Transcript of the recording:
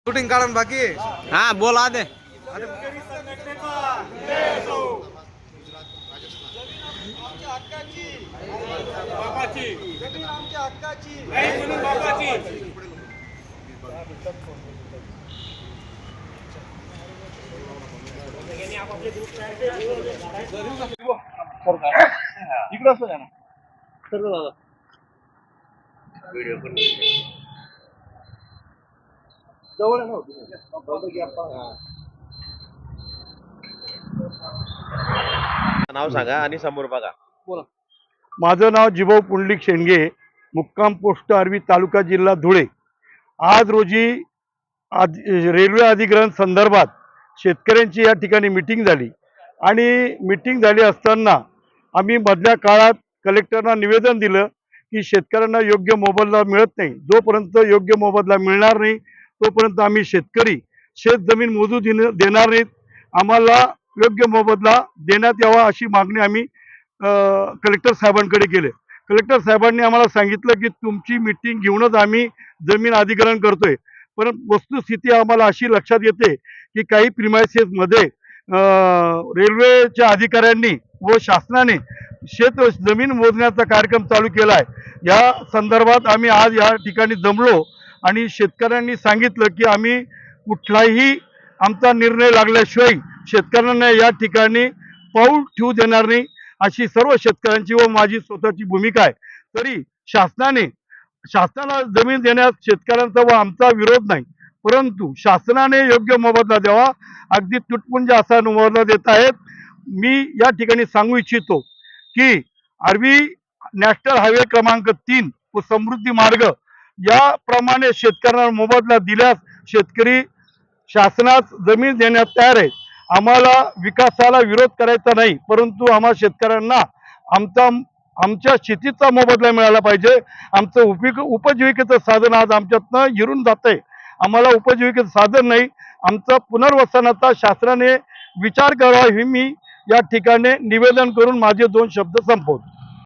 Shooting काढून बाकी हाँ बोला दे। इकडं असं ना सर्व दादा व्हिडिओ पण जवळ आहे ना नाव सांगा आणि समोर बघा. बोला. माझं नाव जिभाऊ पुंडलिक शेंडगे, मुक्काम पोस्ट आर्वी, तालुका जिल्हा धुळे. आज रोजी रेल्वे अधिग्रहण संदर्भात शेतकऱ्यांची या ठिकाणी मीटिंग झाली आणि मीटिंग झाली असताना आम्ही मधल्या काळात कलेक्टरना निवेदन दिलं की शेतकऱ्यांना योग्य मोबदला मिळत नाही. जोपर्यंत योग्य मोबदला मिळणार नाही तोपर्यंत आम्ही शेतकरी शेत जमीन मोजू देणार नाहीत. आम्हाला योग्य मोबदला देण्यात यावा अशी मागणी आम्ही कलेक्टर साहेबांकडे केले. कलेक्टर साहेबांनी आम्हाला सांगितलं की तुमची मीटिंग घेऊनच आम्ही जमीन अधिग्रहण करतोय. पण वस्तुस्थिती आम्हाला अशी लक्षात येते की काही प्रिमायसेसमध्ये रेल्वेच्या अधिकाऱ्यांनी व शासनाने शेत जमीन मोजण्याचा कार्यक्रम चालू केला आहे. या संदर्भात आम्ही आज या ठिकाणी जमलो आणि शेतकऱ्यांनी सांगितलं की आम्ही कुठलाही आमचा निर्णय लागल्याशिवाय शेतकऱ्यांना या ठिकाणी पाऊल ठेवू देणार नाही अशी सर्व शेतकऱ्यांची व माझी स्वतःची भूमिका आहे. तरी शासनाला जमीन देण्यास शेतकऱ्यांचा व आमचा विरोध नाही, परंतु शासनाने योग्य मोबदला द्यावा. अगदी तुटपुंज असा मोबदला देत आहेत. मी या ठिकाणी सांगू इच्छितो की आर्वी नॅशनल हायवे क्रमांक 3 व समृद्धी मार्ग याप्रमाणे शेतकऱ्यांना मोबदला दिल्यास शेतकरी शासनास जमीन देण्यास तयार आहे. आम्हाला विकासाला विरोध करायचा नाही, परंतु आम्हा शेतकऱ्यांना आमच्या शेतीचा मोबदला मिळाला पाहिजे. आमचं उपजीविकेचं साधन आज आमच्यातनं हिरून जातंय. आम्हाला उपजीविकेचं साधन नाही. आमचा पुनर्वसनाचा शासनाने विचार करावा हे मी या ठिकाणी निवेदन करून माझे 2 शब्द संपवतो.